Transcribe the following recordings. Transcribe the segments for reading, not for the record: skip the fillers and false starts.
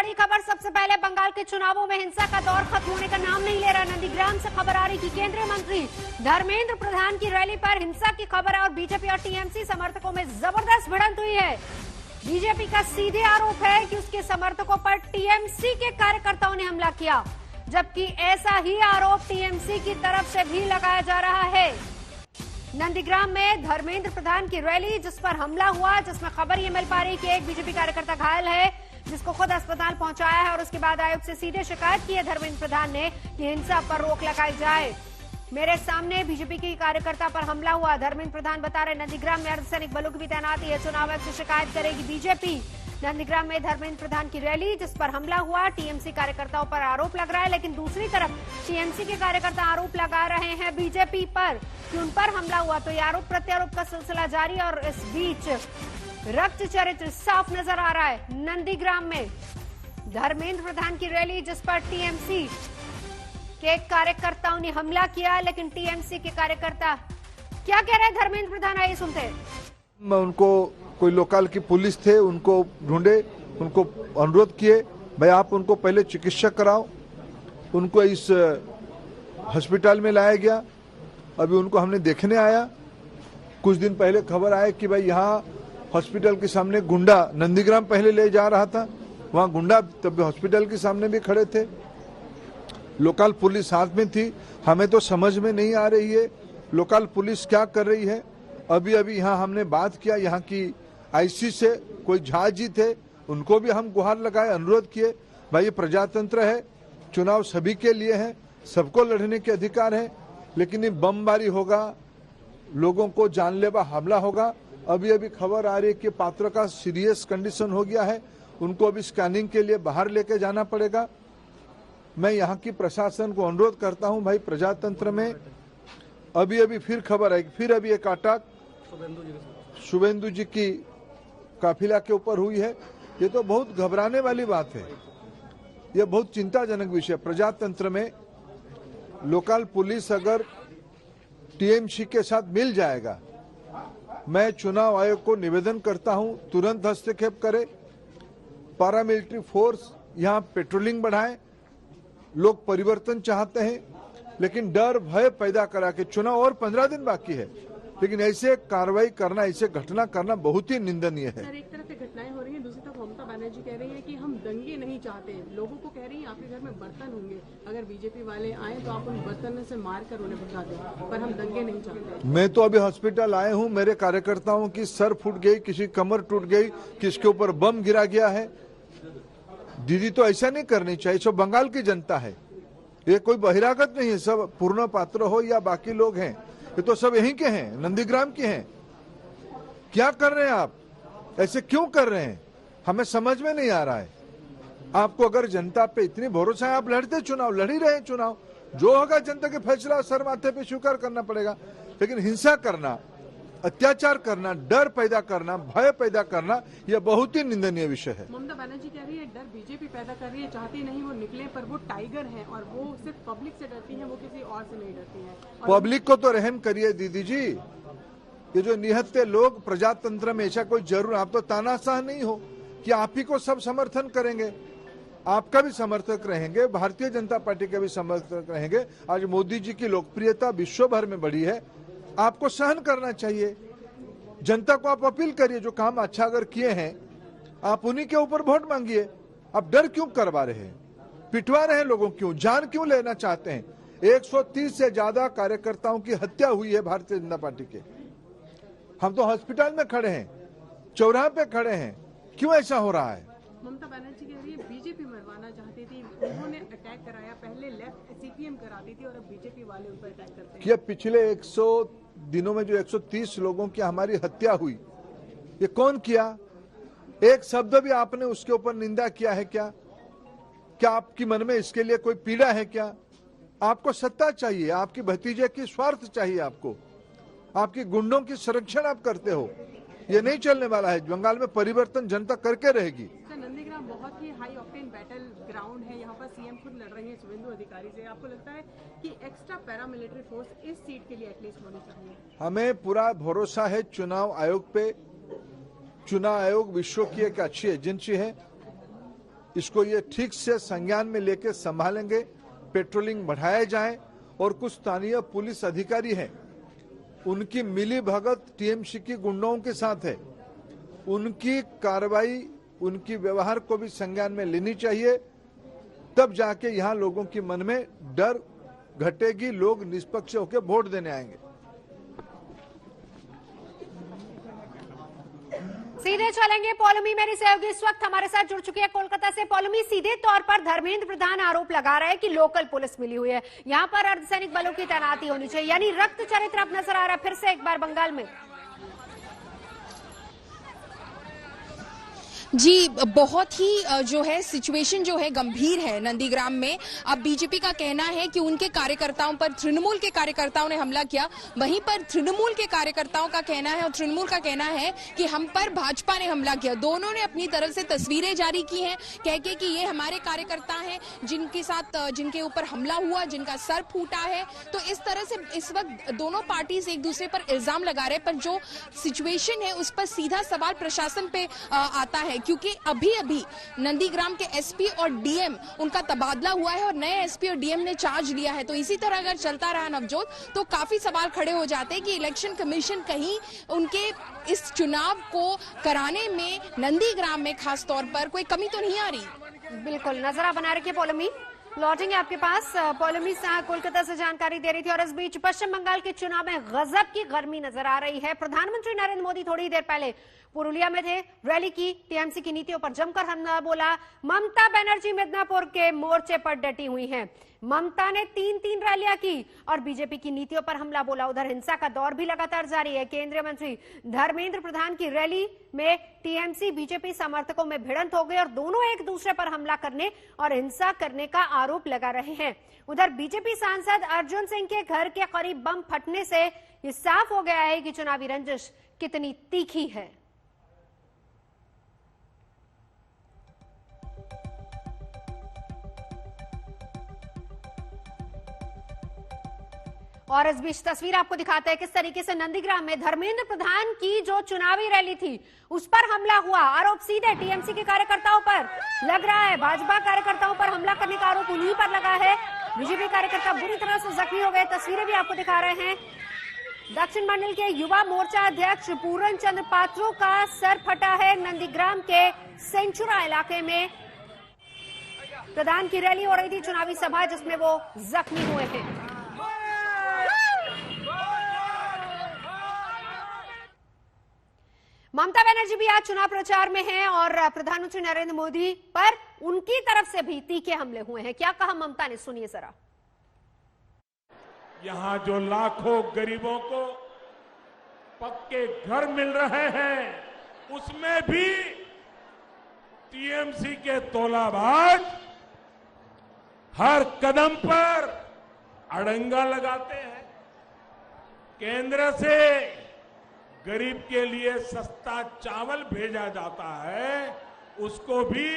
बड़ी खबर सबसे पहले बंगाल के चुनावों में हिंसा का दौर खत्म होने का नाम नहीं ले रहा। नंदीग्राम से खबर आ रही कि केंद्रीय मंत्री धर्मेंद्र प्रधान की रैली पर हिंसा की खबर है और बीजेपी और टीएमसी समर्थकों में जबरदस्त भिड़ंत हुई है। बीजेपी का सीधे आरोप है कि उसके समर्थकों पर टीएमसी के कार्यकर्ताओं ने हमला किया, जबकि ऐसा ही आरोप टीएमसी की तरफ से भी लगाया जा रहा है। नंदीग्राम में धर्मेंद्र प्रधान की रैली जिस पर हमला हुआ, जिसमें खबर ये मिल पा रही कि एक बीजेपी कार्यकर्ता घायल है, जिसको खुद अस्पताल पहुंचाया है और उसके बाद आयोग से सीधे शिकायत की है धर्मेंद्र प्रधान ने कि हिंसा पर रोक लगाई जाए। मेरे सामने बीजेपी की कार्यकर्ता पर हमला हुआ, धर्मेंद्र प्रधान बता रहे नंदीग्राम में अर्धसैनिक बलों की भी तैनाती है, चुनाव आयोग से शिकायत करेगी बीजेपी। नंदीग्राम में धर्मेंद्र प्रधान की रैली जिस पर हमला हुआ, टीएमसी कार्यकर्ताओं पर आरोप लग रहा है, लेकिन दूसरी तरफ टीएमसी के कार्यकर्ता आरोप लगा रहे हैं बीजेपी पर कि उन पर हमला हुआ। तो ये आरोप प्रत्यारोप का सिलसिला जारी और इस बीच रक्त चरित्र साफ नजर आ रहा है। नंदीग्राम में धर्मेंद्र प्रधान की रैली जिस पर टीएमसी के कार्यकर्ताओं ने हमला किया, लेकिन टीएमसी के कार्यकर्ता क्या कह रहे हैं धर्मेंद्र प्रधान, आइए सुनते हैं। मैं उनको कोई लोकल की पुलिस थे, उनको ढूंढे, उनको अनुरोध किए भाई आप उनको पहले चिकित्सा कराओ। उनको इस हॉस्पिटल में लाया गया, अभी उनको हमने देखने आया। कुछ दिन पहले खबर आया कि भाई यहाँ हॉस्पिटल के सामने गुंडा, नंदीग्राम पहले ले जा रहा था, वहाँ गुंडा तब हॉस्पिटल के सामने भी खड़े थे, लोकल पुलिस साथ में थी। हमें तो समझ में नहीं आ रही है लोकल पुलिस क्या कर रही है। अभी अभी यहाँ हमने बात किया, यहाँ की आईसी से कोई झा जी थे, उनको भी हम गुहार लगाए, अनुरोध किए भाई ये प्रजातंत्र है, चुनाव सभी के लिए है, सबको लड़ने के अधिकार है, लेकिन ये बमबारी होगा, लोगों को जानलेवा हमला होगा। अभी अभी खबर आ रही है कि पात्र का सीरियस कंडीशन हो गया है, उनको अभी स्कैनिंग के लिए बाहर लेके जाना पड़ेगा। मैं यहाँ की प्रशासन को अनुरोध करता हूँ भाई प्रजातंत्र में अभी अभी फिर खबर आई, फिर अभी एक अटैक शुभेंदु जी की काफिला के ऊपर हुई है। ये तो बहुत घबराने वाली बात है, ये बहुत चिंताजनक विषय। प्रजातंत्र में लोकल पुलिस अगर टीएमसी के साथ मिल जाएगा, मैं चुनाव आयोग को निवेदन करता हूं तुरंत हस्तक्षेप करे, पैरामिलिट्री फोर्स यहां पेट्रोलिंग बढ़ाए। लोग परिवर्तन चाहते हैं, लेकिन डर भय पैदा करा के चुनाव और 15 दिन बाकी है, लेकिन ऐसे कार्रवाई करना, ऐसे घटना करना बहुत ही निंदनीय है। सर, एक तरफ से घटनाएं हो रही हैं, दूसरी तरफ ममता बनर्जी कह रही है कि हम दंगे नहीं चाहते। लोगों को कह रही है आपके घर में बर्तन होंगे, अगर बीजेपी वाले आए तो आप उन बर्तन से मार कर उन्हें भगा दें, पर हम दंगे नहीं चाहते। मैं तो अभी हॉस्पिटल आए हूँ, मेरे कार्यकर्ताओं की सर फूट गई, किसी कमर टूट गई, किसके ऊपर बम गिरा गया है। दीदी तो ऐसा नहीं करनी चाहिए, सब बंगाल की जनता है, ये कोई बहिरागत नहीं है, सब पूर्ण पात्र हो या बाकी लोग हैं, ये तो सब यहीं के हैं, नंदीग्राम के हैं। क्या कर रहे हैं आप, ऐसे क्यों कर रहे हैं, हमें समझ में नहीं आ रहा है। आपको अगर जनता पे इतनी भरोसा है, आप लड़ते चुनाव, लड़ ही रहे हैं चुनाव, जो होगा जनता के फैसला सर माथे पे स्वीकार करना पड़ेगा। लेकिन हिंसा करना, अत्याचार करना, डर पैदा करना, भय पैदा करना, यह बहुत ही निंदनीय विषय है। ममता बनर्जी कह रही है डर बीजेपी पैदा कर रही है, चाहती नहीं वो निकले, पर वो टाइगर है और वो सिर्फ पब्लिक से डरती है, वो किसी और से नहीं डरती है। पब्लिक को तो रहम करिए दीदी जी, ये जो निहत्ते लोग प्रजातंत्र में, ऐसा कोई जरूर, आप तो तानाशाह नहीं हो कि आप ही को सब समर्थन करेंगे, आपका भी समर्थक रहेंगे, भारतीय जनता पार्टी के भी समर्थक रहेंगे। आज मोदी जी की लोकप्रियता विश्व भर में बढ़ी है, आपको सहन करना चाहिए। जनता को आप अपील करिए, जो काम अच्छा अगर किए हैं आप उन्हीं के ऊपर वोट मांगिए। आप डर क्यों करवा रहे हैं, पिटवा रहे हैं लोगों, क्यों जान क्यों लेना चाहते हैं। 130 से ज्यादा कार्यकर्ताओं की हत्या हुई है भारतीय जनता पार्टी के, हम तो हॉस्पिटल में खड़े हैं, चौराहे पे खड़े हैं, क्यों ऐसा हो रहा है। ममता बनर्जी कह रही है बीजेपी मरवाना चाहती थी, उन्होंने अटैक कराया, पहले लेफ्ट सीपीएम कराती थी और अब बीजेपी वाले उन पर अटैक करते हैं। कि पिछले 100 दिनों में जो 130 लोगों की हमारी हत्या हुई, ये कौन किया, एक शब्द भी आपने उसके ऊपर निंदा किया है क्या? क्या आपकी मन में इसके लिए कोई पीड़ा है क्या? आपको सत्ता चाहिए, आपकी भतीजे की स्वार्थ चाहिए, आपको आपकी गुंडों की संरक्षण आप करते हो, ये नहीं चलने वाला है। बंगाल में परिवर्तन जनता करके रहेगी। नंदीग्राम बहुत ही हाई ऑक्टेन बैटल ग्राउंड है, यहाँ पर सीएम खुद लड़ रहे हैं शुभेंदु अधिकारी से। आपको लगता है कि एक्स्ट्रा पैरामिलिट्री फोर्स इस सीट के लिए एटलीस्ट होनी चाहिए? हमें पूरा भरोसा है चुनाव आयोग पे। चुनाव आयोग विश्व की एक अच्छी एजेंसी है, इसको ये ठीक से संज्ञान में लेके संभालेंगे, पेट्रोलिंग बढ़ाए जाए और कुछ स्थानीय पुलिस अधिकारी हैं, उनकी मिली भगत टीएमसी की गुंडों के साथ है, उनकी कार्रवाई, उनकी व्यवहार को भी संज्ञान में लेनी चाहिए। तब जाके यहाँ लोगों के मन में डर घटेगी, लोग निष्पक्ष होकर वोट देने आएंगे। सीधे चलेंगे पौलमी, मेरी सहयोगी इस वक्त हमारे साथ जुड़ चुकी है कोलकाता से। पौलमी, सीधे तौर पर धर्मेंद्र प्रधान आरोप लगा रहे हैं कि लोकल पुलिस मिली हुई है, यहाँ पर अर्धसैनिक बलों की तैनाती होनी चाहिए, यानी रक्त चरित्र अब नजर आ रहा है फिर से एक बार बंगाल में। जी, बहुत ही जो है सिचुएशन जो है गंभीर है नंदीग्राम में। अब बीजेपी का कहना है कि उनके कार्यकर्ताओं पर तृणमूल के कार्यकर्ताओं ने हमला किया, वहीं पर तृणमूल के कार्यकर्ताओं का कहना है और तृणमूल का कहना है कि हम पर भाजपा ने हमला किया। दोनों ने अपनी तरफ से तस्वीरें जारी की हैं कह के कि ये हमारे कार्यकर्ता हैं जिनके साथ जिनके ऊपर हमला हुआ, जिनका सर फूटा है। तो इस तरह से इस वक्त दोनों पार्टीज एक दूसरे पर इल्जाम लगा रहे हैं, पर जो सिचुएशन है उस पर सीधा सवाल प्रशासन पे आता है, क्योंकि अभी नंदीग्राम के एसपी और डीएम उनका तबादला हुआ है और नए एसपी और डीएम ने चार्ज लिया है। तो इसी तरह अगर चलता रहा नवजोत, तो काफी सवाल खड़े हो जाते हैं कि इलेक्शन कमीशन कहीं उनके इस चुनाव को कराने में नंदीग्राम में खास तौर पर कोई कमी तो नहीं आ रही। बिल्कुल, नजर आप बना रखिए पौलमी, लौटेंगे आपके पास। पौलमी शाह कोलकाता से जानकारी दे रही थी। और इस बीच पश्चिम बंगाल के चुनाव में गजब की गर्मी नजर आ रही है। प्रधानमंत्री नरेंद्र मोदी थोड़ी देर पहले पुरुलिया में थे, रैली की, टीएमसी की नीतियों पर जमकर हमला बोला। ममता बनर्जी मिदनापुर के मोर्चे पर डटी हुई हैं। ममता ने 3 रैलियां की और बीजेपी की नीतियों पर हमला बोला। उधर हिंसा का दौर भी लगातार जारी है। केंद्रीय मंत्री धर्मेंद्र प्रधान की रैली में टीएमसी बीजेपी समर्थकों में भिड़ंत हो गई और दोनों एक दूसरे पर हमला करने और हिंसा करने का आरोप लगा रहे हैं। उधर बीजेपी सांसद अर्जुन सिंह के घर के करीब बम फटने से ये साफ हो गया है कि चुनावी रंजिश कितनी तीखी है। और इस बीच तस्वीर आपको दिखाते हैं किस तरीके से नंदीग्राम में धर्मेंद्र प्रधान की जो चुनावी रैली थी उस पर हमला हुआ। आरोप सीधे टीएमसी के कार्यकर्ताओं पर लग रहा है। भाजपा कार्यकर्ताओं पर हमला करने का आरोप उन्हीं पर लगा है। बीजेपी कार्यकर्ता बुरी तरह से जख्मी हो गए, तस्वीरें भी आपको दिखा रहे हैं। दक्षिण मंडल के युवा मोर्चा अध्यक्ष पूरन चंद्र पात्रो का सर फटा है। नंदीग्राम के सेंचुरा इलाके में प्रधान की रैली हो रही थी, चुनावी सभा, जिसमें वो जख्मी हुए हैं। ममता बनर्जी भी आज चुनाव प्रचार में हैं और प्रधानमंत्री नरेंद्र मोदी पर उनकी तरफ से भी तीखे हमले हुए हैं। क्या कहा ममता ने, सुनिए जरा। यहां जो लाखों गरीबों को पक्के घर मिल रहे हैं उसमें भी टीएमसी के तोलाबाज हर कदम पर अड़ंगा लगाते हैं। केंद्र से गरीब के लिए सस्ता चावल भेजा जाता है, उसको भी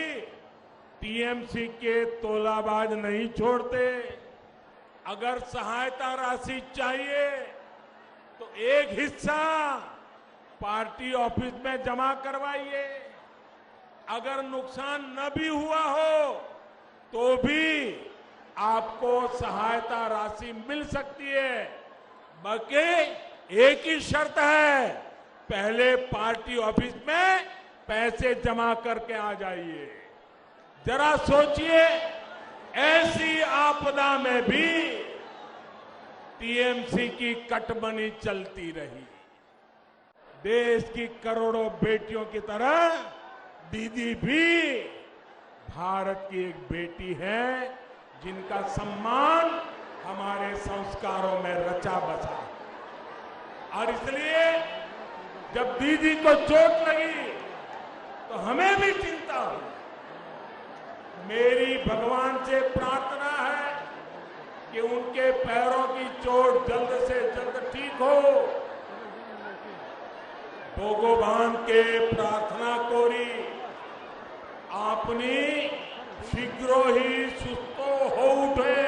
टीएमसी के तोलाबाज नहीं छोड़ते। अगर सहायता राशि चाहिए तो एक हिस्सा पार्टी ऑफिस में जमा करवाइए। अगर नुकसान न भी हुआ हो तो भी आपको सहायता राशि मिल सकती है। बल्कि एक ही शर्त है, पहले पार्टी ऑफिस में पैसे जमा करके आ जाइए। जरा सोचिए, ऐसी आपदा में भी टीएमसी की कटमनी चलती रही। देश की करोड़ों बेटियों की तरह दीदी भी भारत की एक बेटी है जिनका सम्मान हमारे संस्कारों में रचा बसा। और इसलिए जब दीदी को चोट लगी तो हमें भी चिंता हुई। मेरी भगवान से प्रार्थना है कि उनके पैरों की चोट जल्द से जल्द ठीक हो। भगवान के प्रार्थना कोरी आपनी शीघ्र ही सुस्तो हो उठे।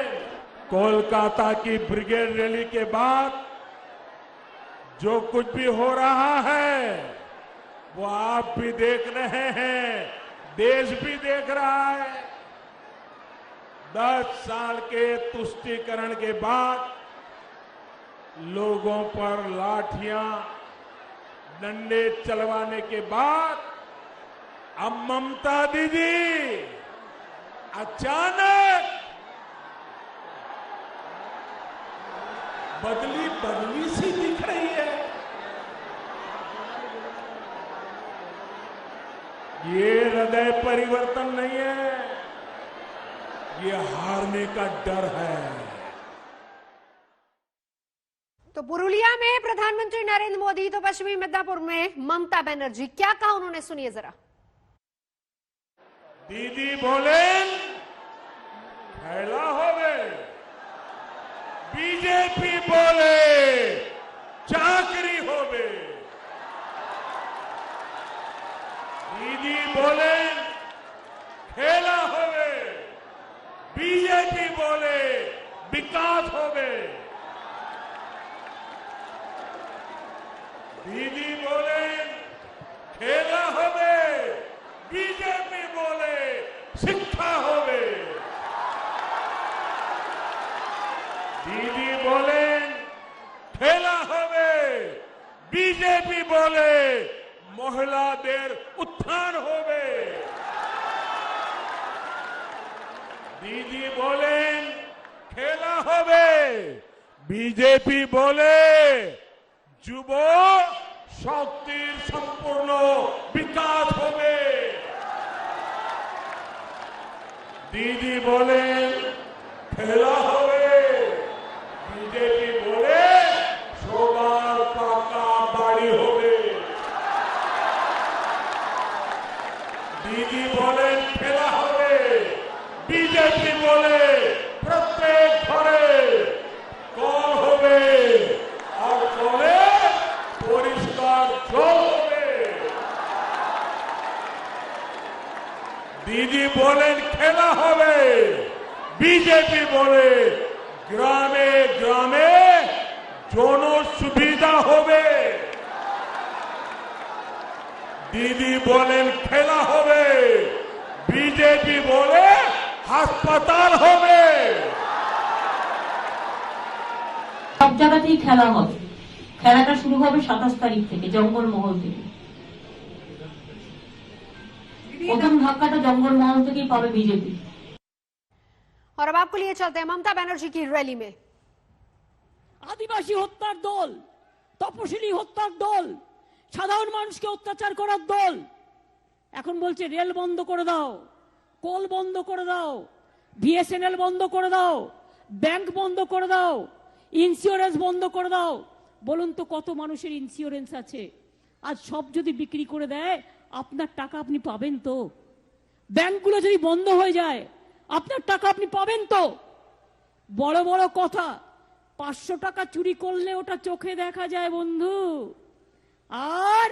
कोलकाता की ब्रिगेड रैली के बाद जो कुछ भी हो रहा है वो आप भी देख रहे हैं। देश भी देख रहा है। 10 साल के तुष्टीकरण के बाद लोगों पर लाठियां डंडे चलवाने के बाद अब ममता दीदी अचानक बदली बदली सी दिख रही है। ये हृदय परिवर्तन नहीं है, ये हारने का डर है। तो पुरुलिया में प्रधानमंत्री नरेंद्र मोदी तो पश्चिमी मिदनापुर में ममता बनर्जी, क्या कहा उन्होंने, सुनिए जरा। दीदी बोले फैला होवे, बीजेपी बोले चाकरी होवे। दीदी बोले खेला होवे, बीजेपी बोले विकास होवे। दीदी बोले खेला होवे, बीजेपी बोले शिक्षा होवे। दीदी बोले खेला होवे, बीजेपी बोले महिलादेर उत्थान होवे। दीदी बोले खेला होवे, बीजेपी बोले যুব শক্তির সম্পূর্ণ বিকাশ হবে। দিদি বলেন খেলা হবে, বিজেপি বলে সবার পাকা বাড়ি হবে। দিদি বলেন খেলা হবে, বিজেপি বলে প্রত্যেক ঘরে কল হবে আর কলে পরিষ্কার জল হবে। দিদি বলেন খেলা হবে, বিজেপি বলে গ্রামে গ্রামে জন সুবিধা হবে। দিদি বলেন খেলা হবে, বিজেপি বলে হাসপাতাল হবে। সব জায়গাতেই খেলা হবে। খেলাটা শুরু হবে 27 তারিখ থেকে জঙ্গলমহল থেকে। প্রথম ধাক্কাটা জঙ্গলমহল থেকেই পাবে বিজেপি। और अब आपको लिए चलते हैं ममता बनर्जी की रैली में। আদিবাসী হত্যার দল, তপশিলি হত্যার দল, সাধারণ মানুষকে অত্যাচার করার দল এখন বলছে রেল বন্ধ করে দাও, কোল বন্ধ করে দাও, বিএসএনএল বন্ধ করে দাও, ব্যাংক বন্ধ করে দাও, ইন্স্যুরেন্স বন্ধ করে দাও। বলুন তো কত মানুষের ইন্স্যুরেন্স আছে? আজ সব যদি বিক্রি করে দেয় আপনার টাকা আপনি পাবেন তো? ব্যাংকগুলো যদি বন্ধ হয়ে যায় আপনার টাকা আপনি পাবেন তো? বড় বড় কথা, 500 টাকা চুরি করলে ওটা চোখে দেখা যায় বন্ধু, আর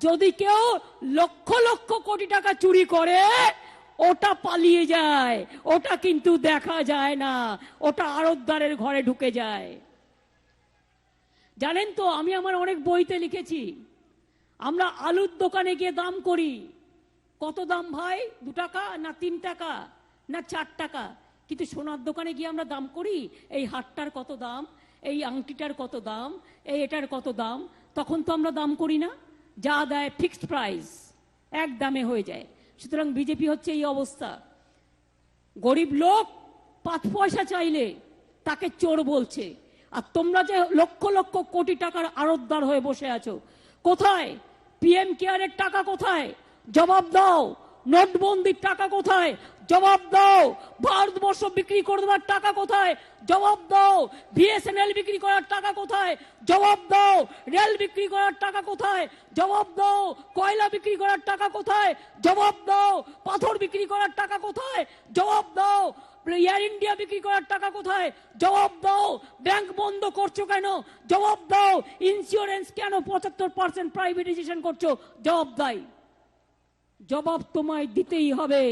যদি কেউ লক্ষ লক্ষ কোটি টাকা চুরি করে ওটা পালিয়ে যায়, ওটা কিন্তু দেখা যায় না, ওটা আড়তদারের ঘরে ঢুকে যায়। জানেন তো, আমি আমার অনেক বইতে লিখেছি, আমরা আলুর দোকানে গিয়ে দাম করি, কত দাম ভাই? 2 টাকা না 3 টাকা না 4 টাকা, কিন্তু সোনার দোকানে গিয়ে আমরা দাম করি এই হারটার কত দাম, এই আংটিটার কত দাম, এই এটার কত দাম। তখন তো আমরা দাম করি না, যা দেয় ফিক্সড প্রাইস, এক দামে হয়ে যায়। সুতরাং বিজেপি হচ্ছে এই অবস্থা। গরিব লোক 5 পয়সা চাইলে তাকে চোর বলছে, আর তোমরা যে লক্ষ লক্ষ কোটি টাকার আড়তদার হয়ে বসে আছো, কোথায় পিএম কেয়ারের টাকা? কোথায়? জবাব দাও। নোটবন্দির টাকা কোথায়? জবাব দাও। ভারতবর্ষ বিক্রি করে দেওয়ার টাকা কোথায়? জবাব দাও। বিএসএনএল বিক্রি করার টাকা কোথায়? জবাব দাও। রেল বিক্রি করার টাকা কোথায়? জবাব দাও। কয়লা বিক্রি করার টাকা কোথায়? জবাব দাও। পাথর বিক্রি করার টাকা কোথায়? জবাব দাও। এয়ার ইন্ডিয়া বিক্রি করার টাকা কোথায়? জবাব দাও। ব্যাংক বন্ধ করছো কেন? জবাব দাও। ইন্স্যুরেন্স কেন 75% প্রাইভেটাইজেশন করছো? জবাব দাও। জবাব তোমায় দিতেই হবে,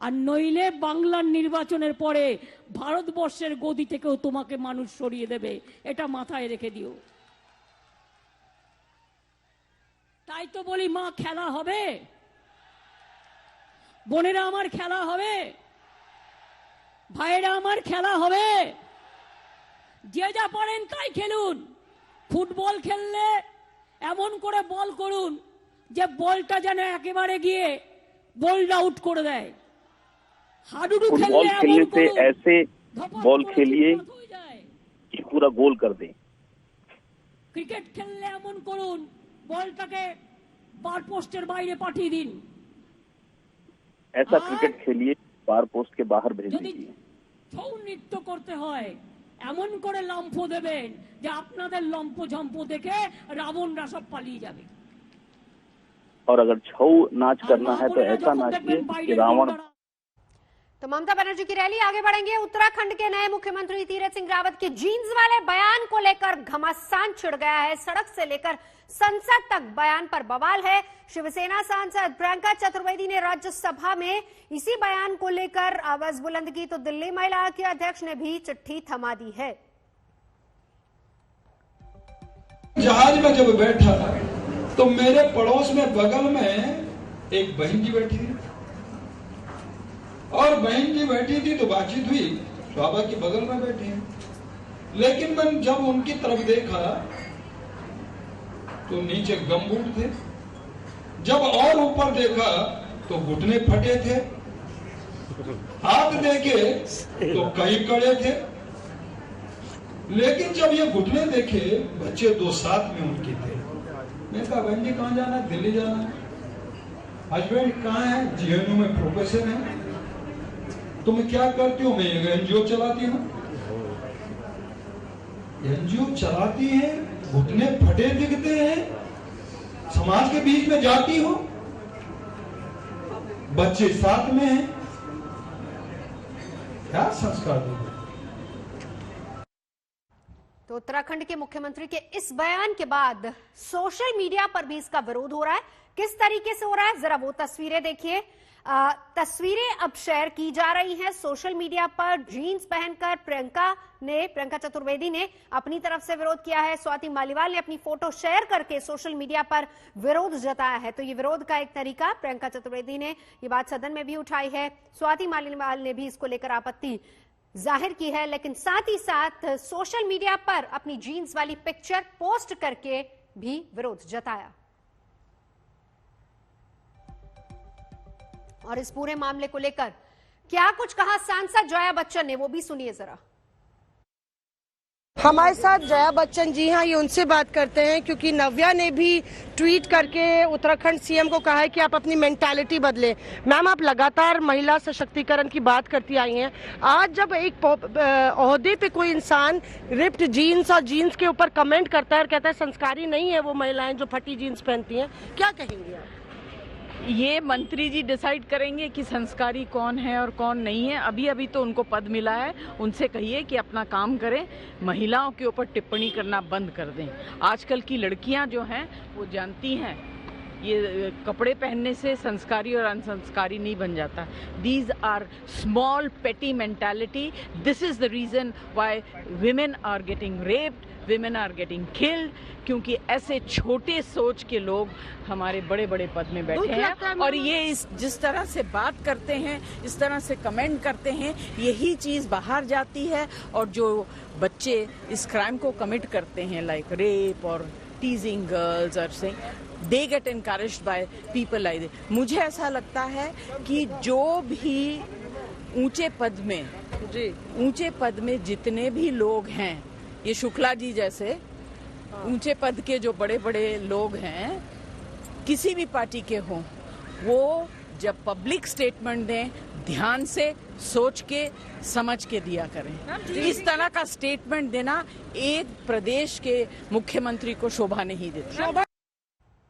আর নইলে বাংলার নির্বাচনের পরে ভারতবর্ষের গদি থেকেও তোমাকে মানুষ সরিয়ে দেবে, এটা মাথায় রেখে দিও। তাই তো বলি মা খেলা হবে। বোনেরা আমার খেলা হবে, ভাইয়েরা আমার খেলা হবে, যে যা পারেন তাই খেলুন। ফুটবল খেললে এমন করে বল করুন যে বলটা যেন একেবারে গিয়ে বোল্ড আউট করে দেয়। হাডুডু फुटबॉल खेलने से ऐसे बॉल खेलिए कि पूरा गोल कर दे। ক্রিকেট খেললে এমন করুন বলটাকে বার পোস্টের বাইরে পাঠিয়ে দিন। ऐसा क्रिकेट खेलिए बार पोस्ट के बाहर भेज যদি दीजिए। ছৌ নৃত্য করতে হয় এমন করে লম্ফ দেবেন যে আপনাদের লম্ফ ঝম্প দেখে রাবণরা সব পালিয়ে যাবে। और अगर छऊ नाच करना है तो ऐसा नाचिए कि रावण। तो ममता बनर्जी की रैली आगे बढ़ेंगे। उत्तराखंड के नए मुख्यमंत्री तीरथ सिंह रावत के जीन्स वाले बयान को लेकर घमासान छिड़ गया है। सड़क से लेकर संसद तक बयान पर बवाल है। शिवसेना सांसद प्रियंका चतुर्वेदी ने राज्यसभा में इसी बयान को लेकर आवाज बुलंद की, तो दिल्ली महिला आयोग के अध्यक्ष ने भी चिट्ठी थमा दी है। जहाज में जब बैठा तो मेरे पड़ोस में बगल में एक बहन जी बैठी थी, और बहन जी बैठी थी तो बातचीत हुई, बाबा के बगल में बैठे हैं। लेकिन मैं जब उनकी तरफ देखा तो नीचे गमबूट थे, जब और ऊपर देखा तो घुटने फटे थे, हाथ देखे तो कई कड़े थे। लेकिन जब ये घुटने देखे बच्चे दो साथ में उनके थे। मैं कहा बहन जी कहाँ जाना है? दिल्ली जाना है। हस्बैंड कहाँ है? जीएनयू में प्रोफेसर है। तुम क्या करती हो? मैं एनजीओ चलाती हूँ। एनजीओ चलाती है, घुटने फटे दिखते हैं, समाज के बीच में जाती हो, बच्चे साथ में हैं, क्या संस्कार दोगे? तो उत्तराखंड के मुख्यमंत्री के इस बयान के बाद सोशल मीडिया पर भी इसका विरोध हो रहा है। किस तरीके से हो रहा है जरा वो तस्वीरें देखिए। तस्वीरें अब शेयर की जा रही हैं सोशल मीडिया पर। जीन्स पहनकर प्रियंका चतुर्वेदी ने अपनी तरफ से विरोध किया है। स्वाति मालीवाल ने अपनी फोटो शेयर करके सोशल मीडिया पर विरोध जताया है। तो ये विरोध का एक तरीका, प्रियंका चतुर्वेदी ने ये बात सदन में भी उठाई है। स्वाति मालीवाल ने भी इसको लेकर आपत्ति जाहिर की है, लेकिन साथ ही साथ सोशल मीडिया पर अपनी जीन्स वाली पिक्चर पोस्ट करके भी विरोध जताया। और इस पूरे मामले को लेकर क्या कुछ कहा सांसद जया बच्चन ने, वो भी सुनिए जरा। हमारे साथ जया बच्चन जी हाँ, ये उनसे बात करते हैं क्योंकि नव्या ने भी ट्वीट करके उत्तराखंड सीएम को कहा है कि आप अपनी मेंटालिटी बदले। मैम, आप लगातार महिला सशक्तिकरण की बात करती आई हैं। आज जब एक ओहदे पे कोई इंसान रिप्ड जीन्स और जीन्स के ऊपर कमेंट करता है और कहता है संस्कारी नहीं है वो महिलाएं जो फटी जीन्स पहनती हैं, क्या कहेंगे आप? ये मंत्री जी डिसाइड करेंगे कि संस्कारी कौन है और कौन नहीं है। अभी अभी तो उनको पद मिला है, उनसे कहिए कि अपना काम करें, महिलाओं के ऊपर टिप्पणी करना बंद कर दें। आजकल की लड़कियां जो हैं वो जानती हैं ये कपड़े पहनने से संस्कारी और अनसंस्कारी नहीं बन जाता। These are small petty mentality. This is the reason why women are getting raped, women are getting killed, क्योंकि ऐसे छोटे सोच के लोग हमारे बड़े बड़े पद में बैठे हैं। और ये जिस तरह से बात करते हैं, इस तरह से कमेंट करते हैं, यही चीज बाहर जाती है। और जो बच्चे इस क्राइम को कमिट करते हैं लाइक रेप और टीजिंग गर्ल्स और से, they get encouraged by people like this. मुझे ऐसा लगता है कि जो भी ऊंचे पद में जितने भी लोग हैं, ये शुक्ला जी जैसे ऊंचे पद के जो बड़े बड़े लोग हैं, किसी भी पार्टी के हों, वो जब पब्लिक स्टेटमेंट दें ध्यान से सोच के समझ के दिया करें। इस तरह का स्टेटमेंट देना एक प्रदेश के मुख्यमंत्री को शोभा नहीं देता।